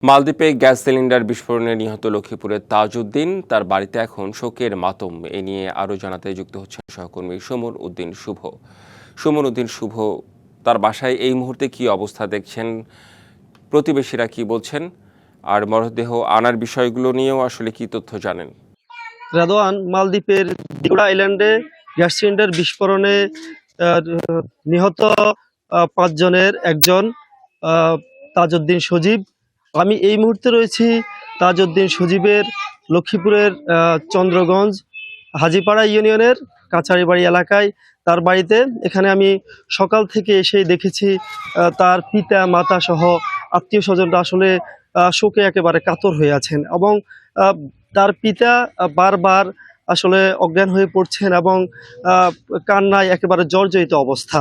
মালদ্বীপে gas cylinder বিস্ফোরণে নিহত লক্ষ্মীপুরের তাজউদ্দিন তার বাড়িতে এখন শোকের মাতম। এ নিয়ে আরও জানাতে যুক্ত হচ্ছেন সহকর্মী সুমন উদ্দিন শুভ। সুমন উদ্দিন শুভ, তার বাসায় এই মুহূর্তে কি অবস্থা দেখছেন, প্রতিবেশীরা কি বলছেন, আর মরদেহ আনার বিষয়গুলো নিয়েও আসলে কি তথ্য জানেন? রাদওয়ান, মালদ্বীপের দিগুড়া আইল্যান্ডে গ্যাস সিলিন্ডার বিস্ফোরণে নিহত ৫ জনের একজন তাজউদ্দিন সজীব। আমি এই মুহূর্তে রয়েছি তাজউদ্দিন সজীবের লক্ষ্মীপুরের চন্দ্রগঞ্জ হাজিপাড়া ইউনিয়নের কাছারিবাড়ি এলাকায় তার বাড়িতে। এখানে আমি সকাল থেকে এসেই দেখেছি তার পিতা মাতা সহ আত্মীয় স্বজনরা আসলে শোকে একেবারে কাতর হয়ে আছেন এবং তার পিতা বারবার আসলে অজ্ঞান হয়ে পড়ছেন এবং কান্নায় একেবারে জর্জরিত অবস্থা।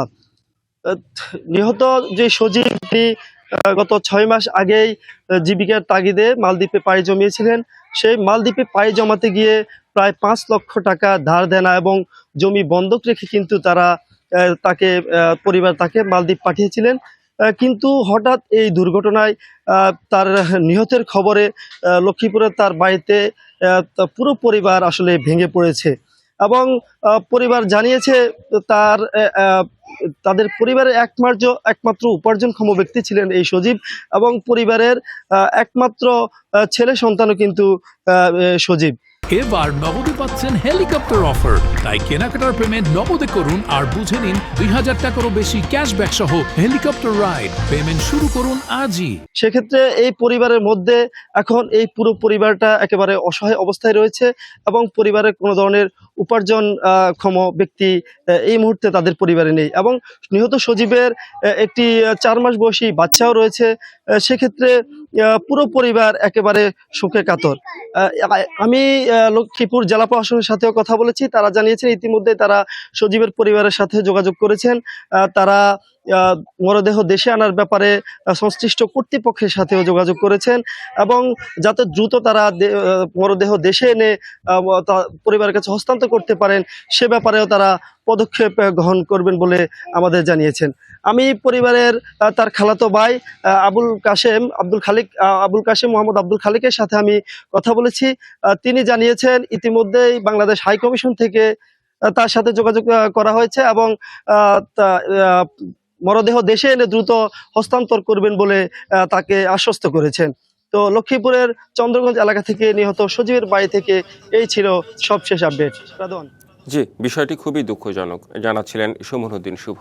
নিহত যে সজীব, তিনি গত ৬ মাস আগেই জীবিকার তাগিদে মালদ্বীপে পাড়ি জমিয়েছিলেন। সেই মালদ্বীপে পাড়ি জমাতে গিয়ে প্রায় ৫ লক্ষ টাকা ধার দেনা এবং জমি বন্ধক রেখে কিন্তু পরিবার তাকে মালদ্বীপ পাঠিয়েছিলেন। কিন্তু হঠাৎ এই দুর্ঘটনায় তার নিহতের খবরে লক্ষ্মীপুরের তার বাড়িতে পুরো পরিবার আসলে ভেঙে পড়েছে এবং পরিবার জানিয়েছে তাদের পরিবারের একমাত্র উপার্জনক্ষম ব্যক্তি ছিলেন এই সজীব এবং পরিবারের একমাত্র ছেলে সন্তানও কিন্তু সজীব। এবার নগদে পাচ্ছেন হেলিকপ্টার অফার, তাই কেনাকাটার পেমেন্ট নগদে করুন আর বুঝে নিন ২০০০ টাকারও বেশি ক্যাশব্যাক সহ হেলিকপ্টার রাইড। পেমেন্ট শুরু করুন আজই। সেক্ষেত্রে এই পরিবারের মধ্যে এখন এই পুরো পরিবারটা একেবারে অসহায় অবস্থায় রয়েছে এবং পরিবারের কোনো ধরনের উপার্জন ক্ষম ব্যক্তি এই মুহূর্তে তাদের পরিবারে নেই এবং নিহত সজীবের একটি ৪ মাস বয়সী বাচ্চাও রয়েছে। সেক্ষেত্রে পুরো পরিবার একেবারে শোকে কাতর। আমি লক্ষ্মীপুর জেলা প্রশাসনের সাথেও কথা বলেছি। তারা জানিয়েছেন ইতিমধ্যে তারা সজীবের পরিবারের সাথে যোগাযোগ করেছেন। তারা মরদেহ দেশে আনার ব্যাপারে সংশ্লিষ্ট কর্তৃপক্ষের সাথেও যোগাযোগ করেছেন এবং যাতে দ্রুত তারা মরদেহ দেশে এনে পরিবারের কাছে হস্তান্তর করতে পারেন সে ব্যাপারেও তারা পদক্ষেপ গ্রহণ করবেন বলে আমাদের জানিয়েছেন। আমি পরিবারের তার খালাতো ভাই আবুল কাশেম মোহাম্মদ আব্দুল খালিকের সাথে আমি কথা বলেছি। তিনি জানিয়েছেন ইতিমধ্যেই বাংলাদেশ হাই কমিশন থেকে তার সাথে যোগাযোগ করা হয়েছে এবং মরদেহ দেশে এনে দ্রুত হস্তান্তর করবেন বলে তাকে আশ্বস্ত করেছেন। তো লক্ষ্মীপুরের চন্দ্রগঞ্জ এলাকা থেকে নিহত সজীবের বাড়ি থেকে এই ছিল সবশেষ আপডেট। রাদওয়ান, জি, বিষয়টি খুবই দুঃখজনক, জানাচ্ছিলেন সুমন উদ্দিন শুভ।